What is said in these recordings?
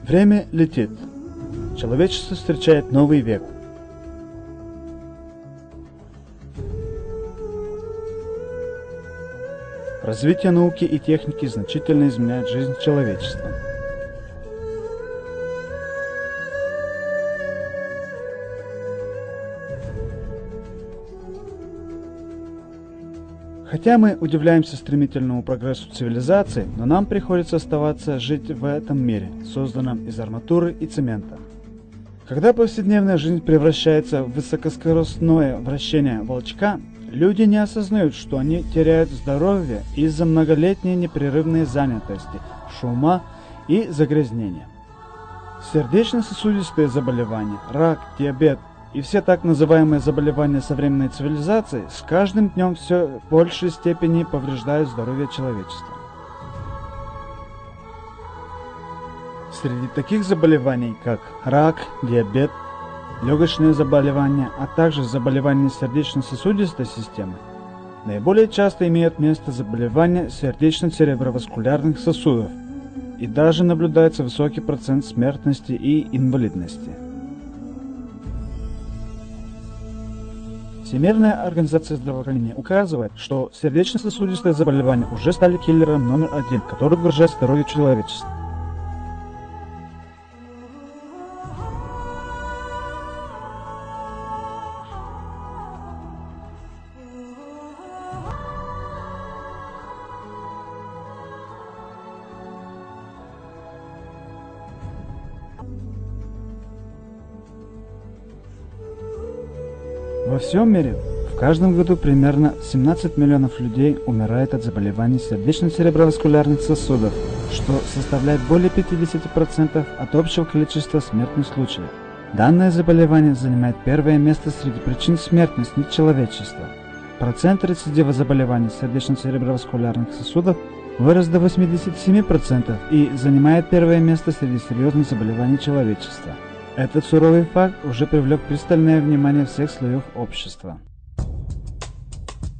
Время летит. Человечество встречает новый век. Развитие науки и техники значительно изменяет жизнь человечества. Хотя мы удивляемся стремительному прогрессу цивилизации, но нам приходится оставаться жить в этом мире, созданном из арматуры и цемента. Когда повседневная жизнь превращается в высокоскоростное вращение волчка, люди не осознают, что они теряют здоровье из-за многолетней непрерывной занятости, шума и загрязнения. Сердечно-сосудистые заболевания, рак, диабет и все так называемые заболевания современной цивилизации с каждым днем все в большей степени повреждают здоровье человечества. Среди таких заболеваний, как рак, диабет, легочные заболевания, а также заболевания сердечно-сосудистой системы, наиболее часто имеют место заболевания сердечно-цереброваскулярных сосудов, и даже наблюдается высокий процент смертности и инвалидности. Всемирная организация здравоохранения указывает, что сердечно-сосудистые заболевания уже стали киллером номер один, который угрожает здоровью человечества. Во всем мире в каждом году примерно 17 миллионов людей умирает от заболеваний сердечно-цереброваскулярных сосудов, что составляет более 50% от общего количества смертных случаев. Данное заболевание занимает первое место среди причин смертности человечества. Процент рецидива заболеваний сердечно-цереброваскулярных сосудов вырос до 87% и занимает первое место среди серьезных заболеваний человечества. Этот суровый факт уже привлек пристальное внимание всех слоев общества.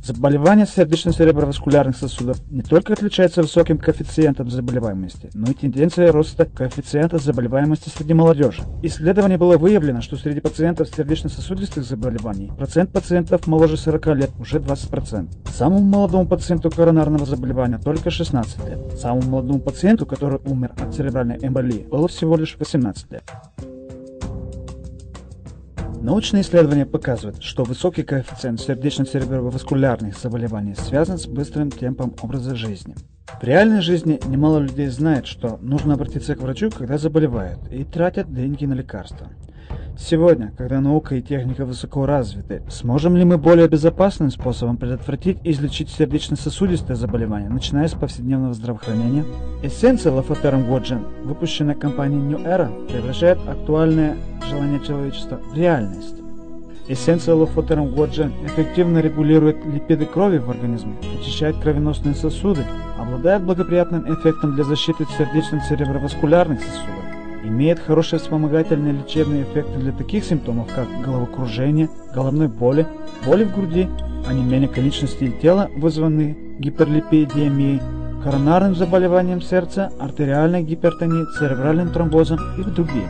Заболевания сердечно-цереброваскулярных сосудов не только отличаются высоким коэффициентом заболеваемости, но и тенденцией роста коэффициента заболеваемости среди молодежи. Исследованием было выявлено, что среди пациентов сердечно-сосудистых заболеваний процент пациентов моложе 40 лет уже 20%. Самому молодому пациенту коронарного заболевания только 16 лет. Самому молодому пациенту, который умер от церебральной эмболии, было всего лишь 18 лет. Научные исследования показывают, что высокий коэффициент сердечно-цереброваскулярных заболеваний связан с быстрым темпом образа жизни. В реальной жизни немало людей знает, что нужно обратиться к врачу, когда заболевают, и тратят деньги на лекарства. Сегодня, когда наука и техника высоко развиты, сможем ли мы более безопасным способом предотвратить и излечить сердечно-сосудистые заболевания, начиная с повседневного здравоохранения? Эссенция Лафатером Годжен, выпущенная компанией New Era, превращает актуальное желание человечества в реальность. Эссенция Лафатером Годжен эффективно регулирует липиды крови в организме, очищает кровеносные сосуды, обладает благоприятным эффектом для защиты сердечно-цереброваскулярных сосудов, имеет хорошие вспомогательные лечебные эффекты для таких симптомов, как головокружение, головной боли, боли в груди, онемение конечностей и тела, вызванные гиперлипидемией, коронарным заболеванием сердца, артериальной гипертонией, церебральным тромбозом и другие.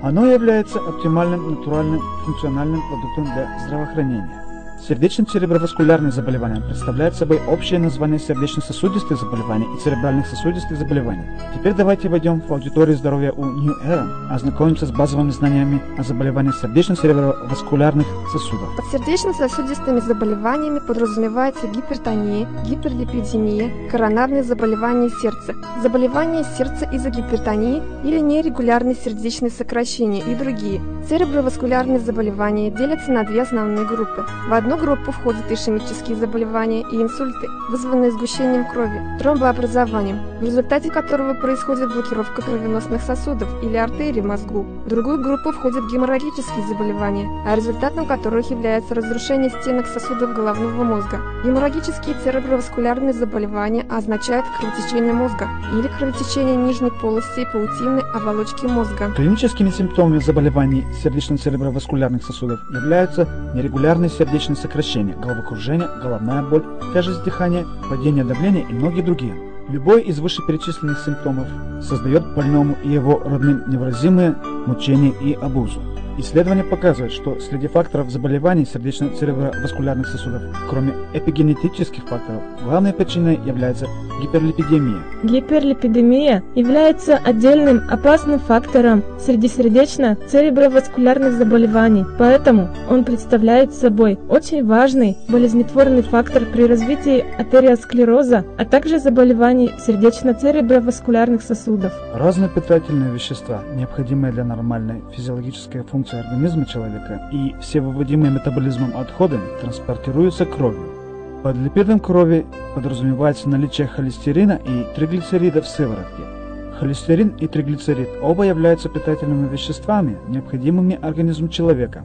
Оно является оптимальным натуральным функциональным продуктом для здравоохранения. Сердечно-цереброваскулярные заболевания представляют собой общее название сердечно-сосудистых заболеваний и церебральных сосудистых заболеваний. Теперь давайте войдем в аудиторию здоровья у New Era, ознакомимся с базовыми знаниями о заболеваниях сердечно-цереброваскулярных сосудов. Под сердечно-сосудистыми заболеваниями подразумевается гипертония, гиперлипидемия, коронарные заболевания сердца, заболевания сердца из-за гипертонии или нерегулярные сердечные сокращения и другие. Цереброваскулярные заболевания делятся на две основные группы. В одну группу входят ишемические заболевания и инсульты, вызванные сгущением крови, тромбообразованием, в результате которого происходит блокировка кровеносных сосудов или артерий в мозгу. В другую группу входят геморрагические заболевания, а результатом которых является разрушение стенок сосудов головного мозга. Геморрагические цереброваскулярные заболевания означают кровотечение мозга или кровотечение нижней полости и паутинной оболочки мозга. Клиническими симптомами заболеваний сердечно-цереброваскулярных сосудов являются нерегулярные сердечные сокращения, головокружение, головная боль, тяжесть дыхания, падение давления и многие другие. Любой из вышеперечисленных симптомов создает больному и его родным невыразимые мучения и обузу. Исследования показывают, что среди факторов заболеваний сердечно-цереброваскулярных сосудов, кроме эпигенетических факторов, главной причиной является гиперлипидемия. Гиперлипидемия является отдельным опасным фактором среди сердечно-цереброваскулярных заболеваний, поэтому он представляет собой очень важный болезнетворный фактор при развитии атериосклероза, а также заболеваний сердечно-цереброваскулярных сосудов. Разные питательные вещества, необходимые для нормальной физиологической функции организма человека, и все выводимые метаболизмом отходы транспортируются кровью. Под липидом крови подразумевается наличие холестерина и триглицеридов в сыворотке. Холестерин и триглицерид оба являются питательными веществами, необходимыми организму человека.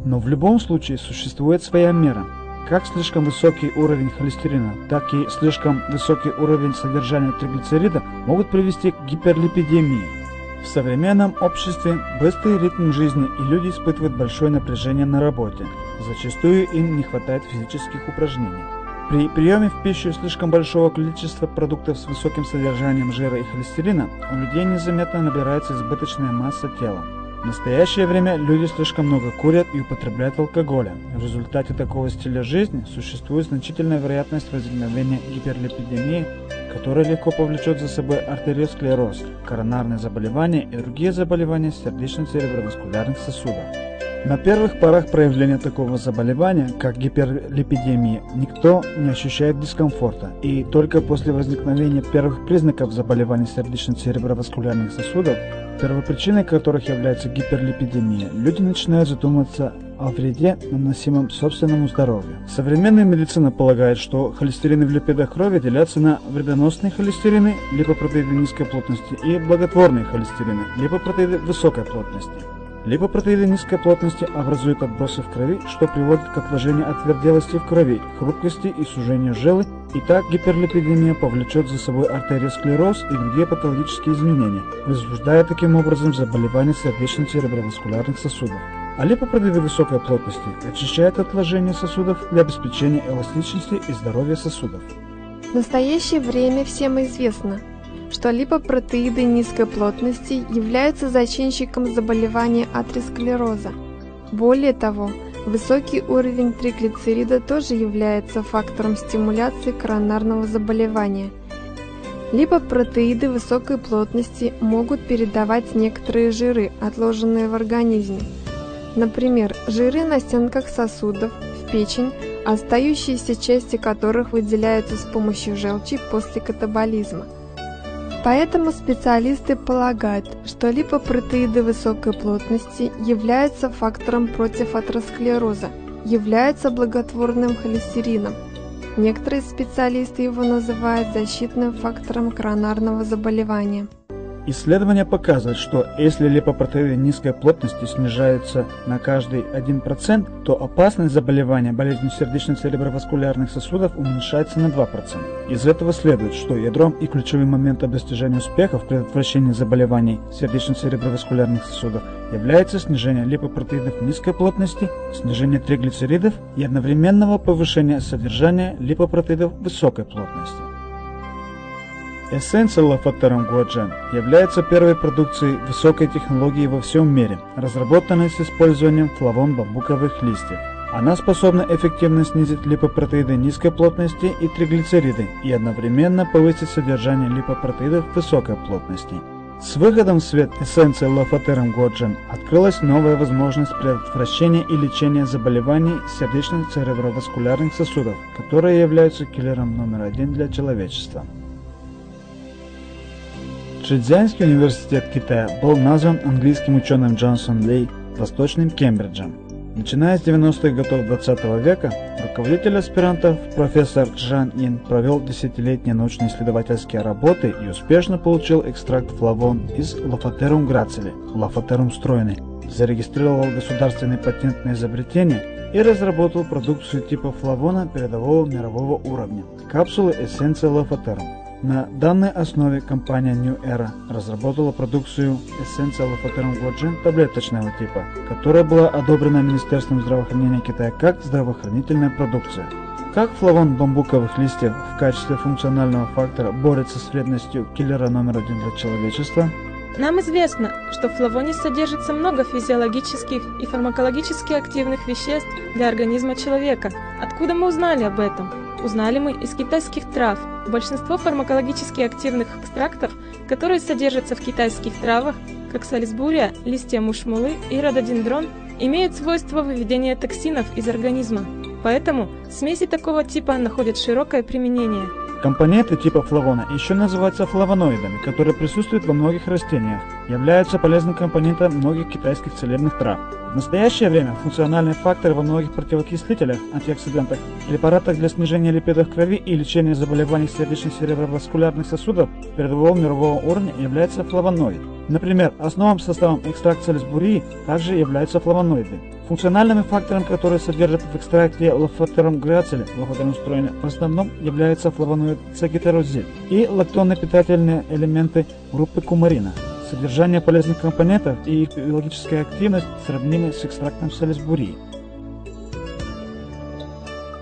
Но в любом случае существует своя мера. Как слишком высокий уровень холестерина, так и слишком высокий уровень содержания триглицерида могут привести к гиперлипидемии. В современном обществе быстрый ритм жизни, и люди испытывают большое напряжение на работе. Зачастую им не хватает физических упражнений. При приеме в пищу слишком большого количества продуктов с высоким содержанием жира и холестерина у людей незаметно набирается избыточная масса тела. В настоящее время люди слишком много курят и употребляют алкоголя. В результате такого стиля жизни существует значительная вероятность возникновения гиперлипидемии, которая легко повлечет за собой артериосклероз, коронарные заболевания и другие заболевания сердечно-цереброваскулярных сосудов. На первых порах проявления такого заболевания, как гиперлипидемия, никто не ощущает дискомфорта, и только после возникновения первых признаков заболеваний сердечно-цереброваскулярных сосудов, первопричиной которых является гиперлипидемия, люди начинают задумываться о вреде, наносимом собственному здоровью. Современная медицина полагает, что холестерины в липидах крови делятся на вредоносные холестерины, липопротеиды низкой плотности, и благотворные холестерины, липопротеиды высокой плотности. Липопротеиды низкой плотности образуют отбросы в крови, что приводит к отложению отверделости в крови, хрупкости и сужению желы, и так гиперлипидемия повлечет за собой артериосклероз и другие патологические изменения, возбуждая таким образом заболевания сердечно-цереброваскулярных сосудов. А липопротеиды высокой плотности очищают отложения сосудов для обеспечения эластичности и здоровья сосудов. В настоящее время всем известно, что липопротеиды низкой плотности являются зачинщиком заболевания атеросклероза. Более того, высокий уровень триглицерида тоже является фактором стимуляции коронарного заболевания. Липопротеиды высокой плотности могут передавать некоторые жиры, отложенные в организме. Например, жиры на стенках сосудов, в печень, остающиеся части которых выделяются с помощью желчи после катаболизма. Поэтому специалисты полагают, что липопротеиды высокой плотности являются фактором против атеросклероза, являются благотворным холестерином. Некоторые специалисты его называют защитным фактором коронарного заболевания. Исследования показывают, что если липопротеиды низкой плотности снижаются на каждый 1%, то опасность заболевания болезнью сердечно-цереброваскулярных сосудов уменьшается на 2%. Из этого следует, что ядром и ключевым моментом достижения успеха в предотвращении заболеваний сердечно-цереброваскулярных сосудов является снижение липопротеидов низкой плотности, снижение триглицеридов и одновременного повышения содержания липопротеидов высокой плотности. Эссенция Лафатерум Гуаджен является первой продукцией высокой технологии во всем мире, разработанной с использованием флавон-бамбуковых листьев. Она способна эффективно снизить липопротеиды низкой плотности и триглицериды и одновременно повысить содержание липопротеидов высокой плотности. С выходом в свет эссенции Лафатерум Гуаджен открылась новая возможность предотвращения и лечения заболеваний сердечно-цереброваскулярных сосудов, которые являются киллером номер 1 для человечества. Чжэцзянский университет Китая был назван английским ученым Джонсон Ли Восточным Кембриджем. Начиная с 90-х годов 20 века, руководитель аспирантов профессор Чжан Ин провел десятилетние научно-исследовательские работы и успешно получил экстракт флавон из Лафатерум грацили, Лафатерум стройный, зарегистрировал государственный патент на изобретение и разработал продукцию типа флавона передового мирового уровня – капсулы эссенции Лафатерум. На данной основе компания New Era разработала продукцию эссенция Лафатерум Гуаджен таблеточного типа, которая была одобрена Министерством здравоохранения Китая как здравоохранительная продукция. Как флавон бамбуковых листьев в качестве функционального фактора борется с вредностью киллера номер один для человечества? Нам известно, что в флавоне содержится много физиологических и фармакологически активных веществ для организма человека. Откуда мы узнали об этом? Узнали мы из китайских трав. Большинство фармакологически активных экстрактов, которые содержатся в китайских травах, как салисбурия, листья мушмулы и рододендрон, имеют свойство выведения токсинов из организма. Поэтому смеси такого типа находят широкое применение. Компоненты типа флавона еще называются флавоноидами, которые присутствуют во многих растениях, являются полезным компонентом многих китайских целебных трав. В настоящее время функциональные факторы во многих противоокислителях, антиоксидантах, препаратах для снижения липидов крови и лечения заболеваний сердечно-цереброваскулярных сосудов передового мирового уровня является флавоноид. Например, основным составом экстракта салисбурии также являются флавоноиды. Функциональными факторами, которые содержат в экстракте лофотерум грациле, лофотерум стройне, в основном являются флавоноид цегетерозид и лактонно-питательные элементы группы кумарина. Содержание полезных компонентов и их биологическая активность сравнимы с экстрактом салисбурии.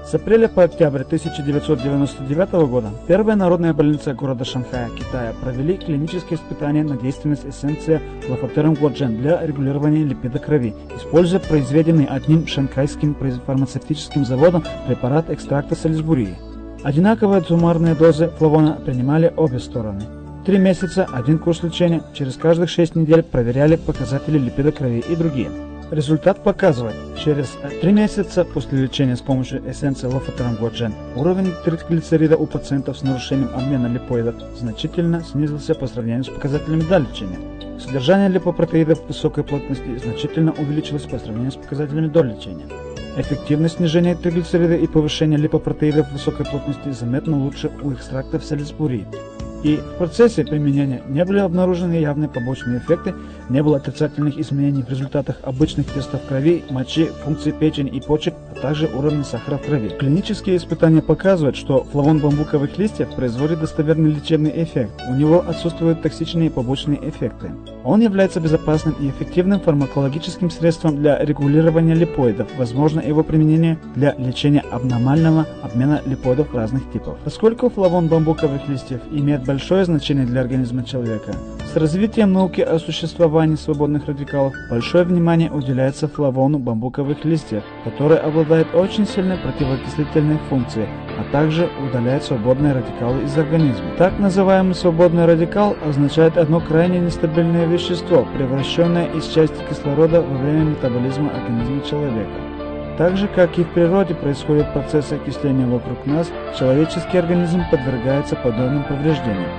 С апреля по октябрь 1999 года первая народная больница города Шанхая, Китая, провели клинические испытания на действенность эссенции лофотерум гуаджен для регулирования липида крови, используя произведенный одним шанхайским фармацевтическим заводом препарат экстракта салисбурии. Одинаковые суммарные дозы флавона принимали обе стороны. 3 месяца, один курс лечения, через каждых 6 недель проверяли показатели липида крови и другие. Результат показывает, через 3 месяца после лечения с помощью эссенции лофотерум гуаджен уровень триглицерида у пациентов с нарушением обмена липоидов значительно снизился по сравнению с показателями до лечения. Содержание липопротеидов высокой плотности значительно увеличилось по сравнению с показателями до лечения. Эффективность снижения триглицерида и повышения липопротеидов высокой плотности заметно лучше у экстрактов салисбурии. И в процессе применения не были обнаружены явные побочные эффекты, не было отрицательных изменений в результатах обычных тестов крови, мочи, функций печени и почек, а также уровня сахара в крови. Клинические испытания показывают, что флавон бамбуковых листьев производит достоверный лечебный эффект, у него отсутствуют токсичные побочные эффекты. Он является безопасным и эффективным фармакологическим средством для регулирования липоидов, возможно его применение для лечения абнормального обмена липоидов разных типов. Поскольку флавон бамбуковых листьев имеет большое значение для организма человека, с развитием науки о существовании свободных радикалов большое внимание уделяется флавону бамбуковых листьев, который обладает очень сильной противоокислительной функцией, а также удаляет свободные радикалы из организма. Так называемый свободный радикал означает одно крайне нестабильное вещество, превращенное из части кислорода во время метаболизма организма человека. Так же, как и в природе происходят процессы окисления вокруг нас, человеческий организм подвергается подобным повреждениям.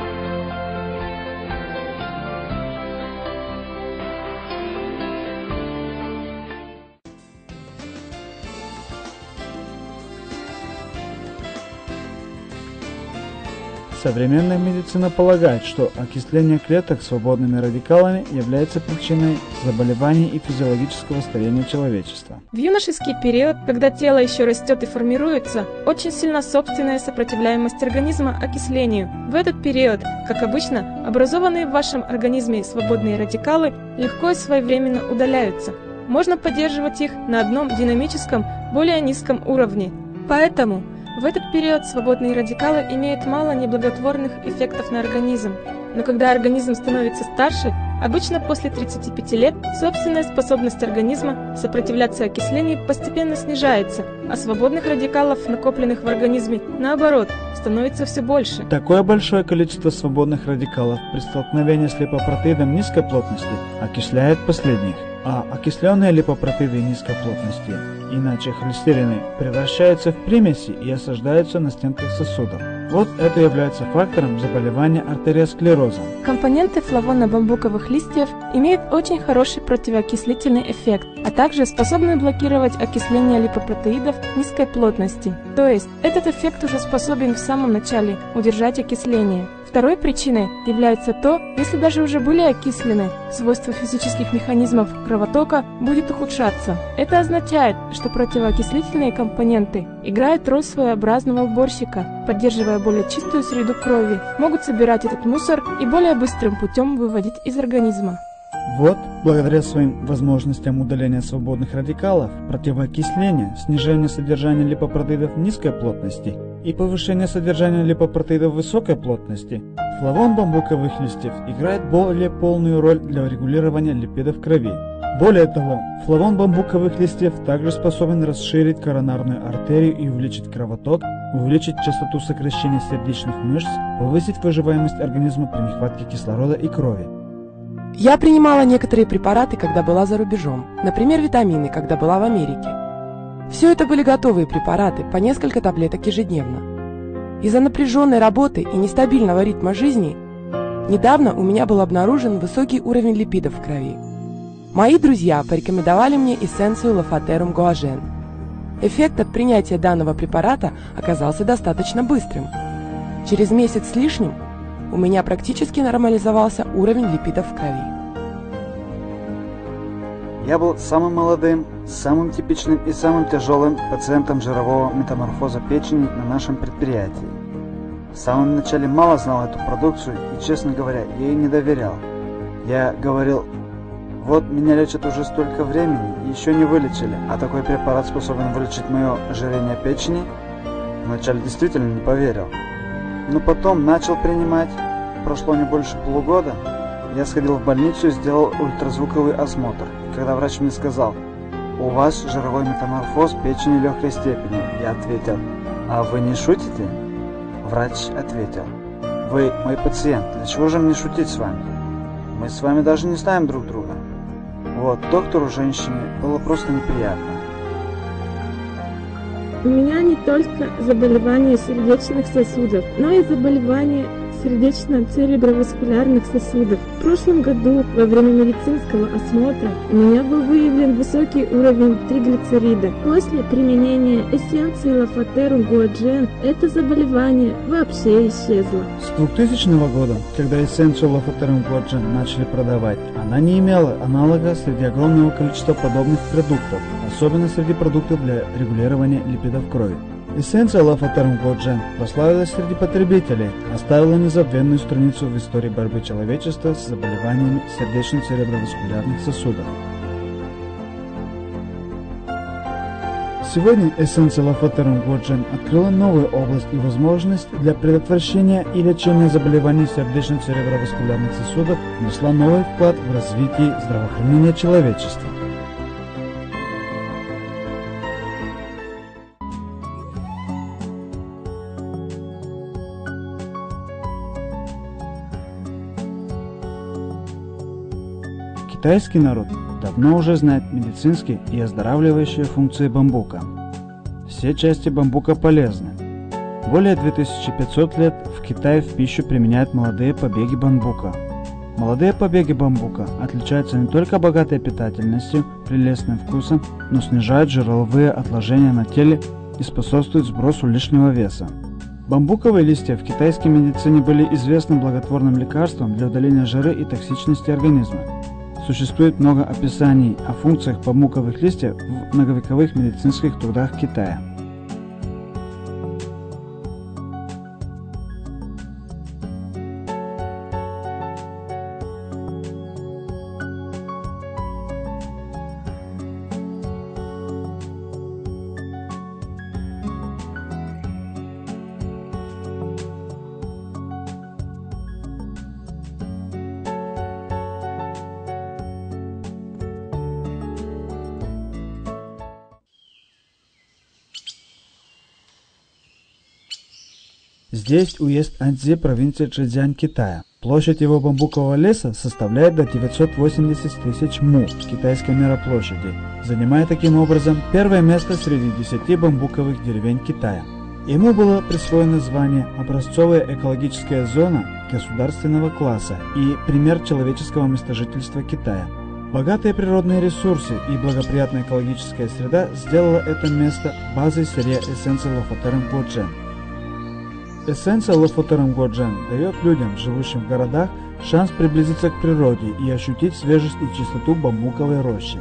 Современная медицина полагает, что окисление клеток свободными радикалами является причиной заболеваний и физиологического старения человечества. В юношеский период, когда тело еще растет и формируется, очень сильна собственная сопротивляемость организма окислению. В этот период, как обычно, образованные в вашем организме свободные радикалы легко и своевременно удаляются. Можно поддерживать их на одном динамическом, более низком уровне. Поэтому в этот период свободные радикалы имеют мало неблаготворных эффектов на организм. Но когда организм становится старше, обычно после 35 лет, собственная способность организма сопротивляться окислению постепенно снижается, а свободных радикалов, накопленных в организме, наоборот, становится все больше. Такое большое количество свободных радикалов при столкновении с липопротеидом низкой плотности окисляет последних, а окисленные липопротеиды низкой плотности, иначе холестерины, превращаются в примеси и осаждаются на стенках сосудов. Вот это является фактором заболевания артериосклерозом. Компоненты флавоно-бамбуковых листьев имеют очень хороший противоокислительный эффект, а также способны блокировать окисление липопротеидов низкой плотности. То есть этот эффект уже способен в самом начале удержать окисление. Второй причиной является то, если даже уже были окислены, свойства физических механизмов кровотока будет ухудшаться. Это означает, что противоокислительные компоненты играют роль своеобразного уборщика, поддерживая более чистую среду крови, могут собирать этот мусор и более быстрым путем выводить из организма. Вот, благодаря своим возможностям удаления свободных радикалов, противоокисления, снижения содержания липопротеидов низкой плотности и повышения содержания липопротеидов высокой плотности, флавон бамбуковых листьев играет более полную роль для регулирования липидов в крови. Более того, флавон бамбуковых листьев также способен расширить коронарную артерию и увеличить кровоток, увеличить частоту сокращения сердечных мышц, повысить выживаемость организма при нехватке кислорода и крови. Я принимала некоторые препараты, когда была за рубежом, например, витамины, когда была в Америке. Все это были готовые препараты, по несколько таблеток ежедневно. Из-за напряженной работы и нестабильного ритма жизни недавно у меня был обнаружен высокий уровень липидов в крови. Мои друзья порекомендовали мне эссенцию Лафатерум Гуажен. Эффект от принятия данного препарата оказался достаточно быстрым. Через месяц с лишним у меня практически нормализовался уровень липидов в крови. Я был самым молодым, самым типичным и самым тяжелым пациентом жирового метаморфоза печени на нашем предприятии. В самом начале мало знал эту продукцию и, честно говоря, я ей не доверял. Я говорил: вот меня лечат уже столько времени и еще не вылечили, а такой препарат способен вылечить мое ожирение печени? Вначале действительно не поверил. Но потом начал принимать. Прошло не больше полугода. Я сходил в больницу и сделал ультразвуковый осмотр. И когда врач мне сказал: у вас жировой метаморфоз печени легкой степени, я ответил: а вы не шутите? Врач ответил: вы мой пациент, для чего же мне шутить с вами? Мы с вами даже не знаем друг друга. Вот, доктору женщине было просто неприятно. У меня не только заболевания сердечных сосудов, но и заболевания сердечно-цереброваскулярных сосудов. В прошлом году во время медицинского осмотра у меня был выявлен высокий уровень триглицерида. После применения эссенции Лафатерум Гуажен это заболевание вообще исчезло. С 2000 года, когда эссенцию Лафатерум Гуажен начали продавать, она не имела аналога среди огромного количества подобных продуктов, особенно среди продуктов для регулирования липидов крови. Эссенция Лафатерум Гуажен прославилась среди потребителей, оставила незабвенную страницу в истории борьбы человечества с заболеваниями сердечно-цереброваскулярных сосудов. Сегодня эссенция Лафатерум Гуажен открыла новую область и возможность для предотвращения и лечения заболеваний сердечно-цереброваскулярных сосудов, внесла новый вклад в развитие здравоохранения человечества. Китайский народ давно уже знает медицинские и оздоравливающие функции бамбука. Все части бамбука полезны. Более 2500 лет в Китае в пищу применяют молодые побеги бамбука. Молодые побеги бамбука отличаются не только богатой питательностью, прелестным вкусом, но снижают жировые отложения на теле и способствуют сбросу лишнего веса. Бамбуковые листья в китайской медицине были известным благотворным лекарством для удаления жира и токсичности организма. Существует много описаний о функциях бамбуковых листьев в многовековых медицинских трудах Китая. Здесь уезд Аньцзи, провинция Чжэцзянь, Китая. Площадь его бамбукового леса составляет до 980 тысяч му китайской мироплощади, занимая таким образом первое место среди 10 бамбуковых деревень Китая. Ему было присвоено звание «Образцовая экологическая зона государственного класса» и «Пример человеческого местожительства Китая». Богатые природные ресурсы и благоприятная экологическая среда сделала это место базой сырья эссенции Лафатерум Гуажен. Эссенция Лафатерум Гуажен дает людям, живущим в городах, шанс приблизиться к природе и ощутить свежесть и чистоту бамбуковой рощи.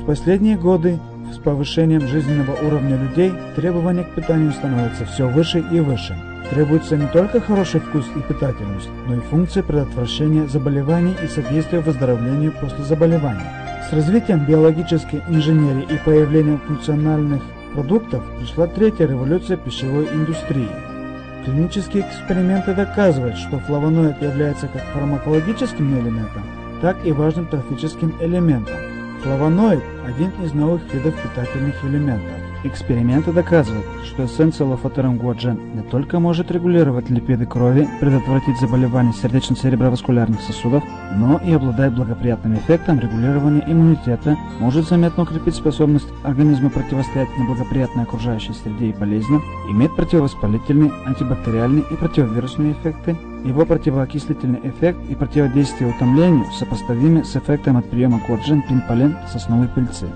В последние годы с повышением жизненного уровня людей требования к питанию становятся все выше и выше. Требуется не только хороший вкус и питательность, но и функция предотвращения заболеваний и содействия выздоровлению после заболевания. С развитием биологической инженерии и появлением функциональных продуктов пришла третья революция пищевой индустрии. Клинические эксперименты доказывают, что флавоноид является как фармакологическим элементом, так и важным трофическим элементом. Флавоноид – один из новых видов питательных элементов. Эксперименты доказывают, что эссенция лофотерум гуаджен не только может регулировать липиды крови, предотвратить заболевания сердечно-цереброваскулярных сосудов, но и обладает благоприятным эффектом регулирования иммунитета, может заметно укрепить способность организма противостоять неблагоприятной окружающей среде и болезням, имеет противовоспалительный, антибактериальный и противовирусные эффекты. Его противоокислительный эффект и противодействие утомлению сопоставимы с эффектом от приема гуаджен-пинполен сосновой пыльцы.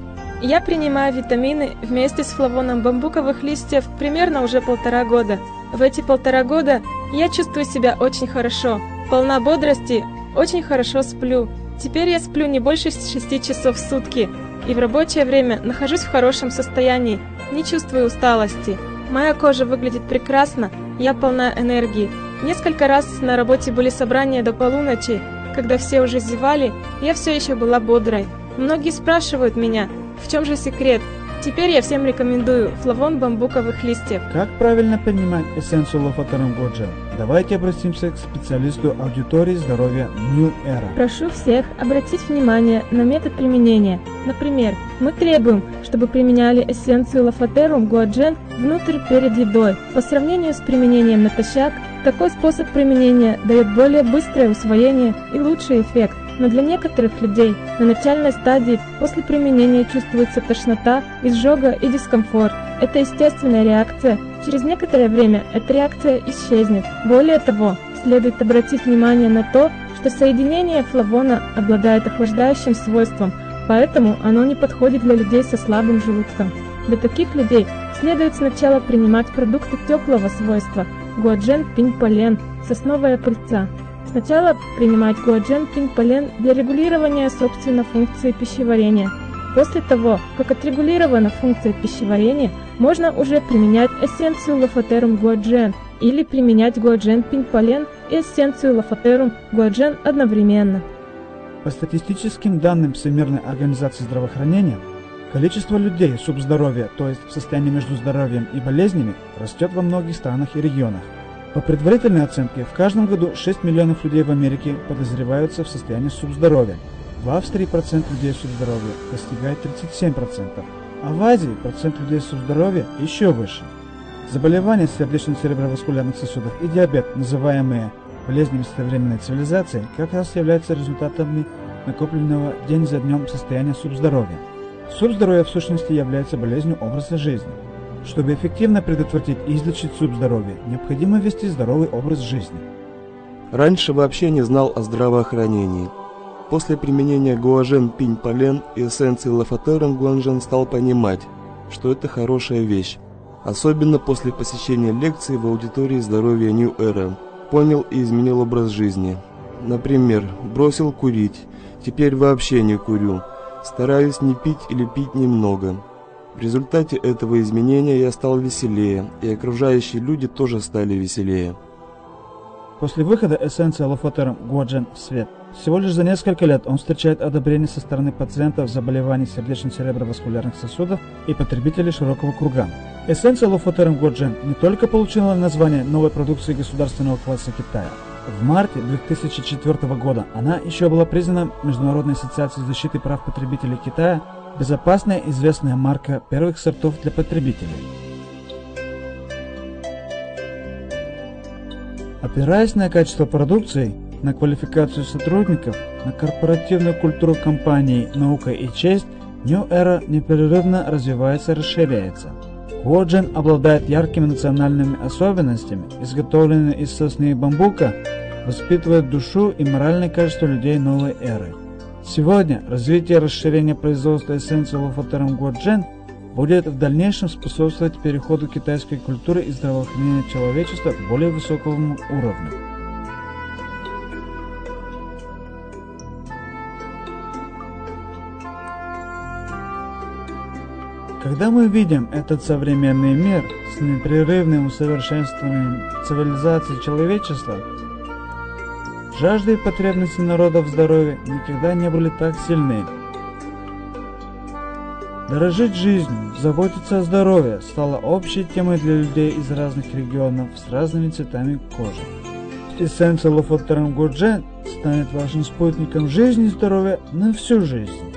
Я принимаю витамины вместе с флавоном бамбуковых листьев примерно уже 1,5 года. В эти 1,5 года я чувствую себя очень хорошо, полна бодрости, очень хорошо сплю. Теперь я сплю не больше 6 часов в сутки и в рабочее время нахожусь в хорошем состоянии, не чувствую усталости. Моя кожа выглядит прекрасно, я полна энергии. Несколько раз на работе были собрания до полуночи, когда все уже зевали, я все еще была бодрой. Многие спрашивают меня, в чем же секрет? Теперь я всем рекомендую флавон бамбуковых листьев. Как правильно принимать эссенцию лофотерум гуаджен? Давайте обратимся к специалисту аудитории здоровья New Era. Прошу всех обратить внимание на метод применения. Например, мы требуем, чтобы применяли эссенцию лофотерум гуаджен внутрь перед едой. По сравнению с применением натощак, такой способ применения дает более быстрое усвоение и лучший эффект. Но для некоторых людей на начальной стадии после применения чувствуется тошнота, изжога и дискомфорт. Это естественная реакция. Через некоторое время эта реакция исчезнет. Более того, следует обратить внимание на то, что соединение флавона обладает охлаждающим свойством, поэтому оно не подходит для людей со слабым желудком. Для таких людей следует сначала принимать продукты теплого свойства – гуаджен-пинполен, сосновая пыльца. Сначала принимать гуаджен-пинполен для регулирования собственно функции пищеварения. После того, как отрегулирована функция пищеварения, можно уже применять эссенцию лофотерум гуаджен или применять гуаджен-пинполен и эссенцию лофотерум гуаджен одновременно. По статистическим данным Всемирной организации здравоохранения, количество людей субздоровья, то есть в состоянии между здоровьем и болезнями, растет во многих странах и регионах. По предварительной оценке, в каждом году 6 миллионов людей в Америке подозреваются в состоянии субздоровья. В Австрии процент людей субздоровья достигает 37%, а в Азии процент людей субздоровья еще выше. Заболевания сердечно-цереброваскулярных сосудов и диабет, называемые болезнями современной цивилизации, как раз являются результатами накопленного день за днем состояния субздоровья. Субздоровье в сущности является болезнью образа жизни. Чтобы эффективно предотвратить и излечить субздоровье, необходимо вести здоровый образ жизни. Раньше вообще не знал о здравоохранении. После применения гуаджен-пинполен и эссенции лофотерум гуаджен стал понимать, что это хорошая вещь. Особенно после посещения лекций в аудитории здоровья New Era. Понял и изменил образ жизни. Например, бросил курить, теперь вообще не курю. Стараюсь не пить или пить немного. В результате этого изменения я стал веселее, и окружающие люди тоже стали веселее. После выхода эссенции лофотерум гуаджен в свет, всего лишь за несколько лет он встречает одобрение со стороны пациентов с заболеваний сердечно-цереброваскулярных сосудов и потребителей широкого круга. Эссенция лофотерум гуаджен не только получила название новой продукции государственного класса Китая. В марте 2004 года она еще была признана Международной ассоциацией защиты прав потребителей Китая безопасная известная марка первых сортов для потребителей. Опираясь на качество продукции, на квалификацию сотрудников, на корпоративную культуру компании, наука и честь, New Era непрерывно развивается и расширяется. Гуаджен обладает яркими национальными особенностями, изготовленный из сосны и бамбука, воспитывает душу и моральное качество людей новой эры. Сегодня развитие и расширение производства эссенции лофотерум гуаджен будет в дальнейшем способствовать переходу китайской культуры и здравоохранения человечества к более высокому уровню. Когда мы видим этот современный мир с непрерывным усовершенствованием цивилизации человечества, жажда и потребности народов в здоровье никогда не были так сильны. Дорожить жизнью, заботиться о здоровье стало общей темой для людей из разных регионов с разными цветами кожи. Эссенция Лофотером Годжен станет вашим спутником жизни и здоровья на всю жизнь.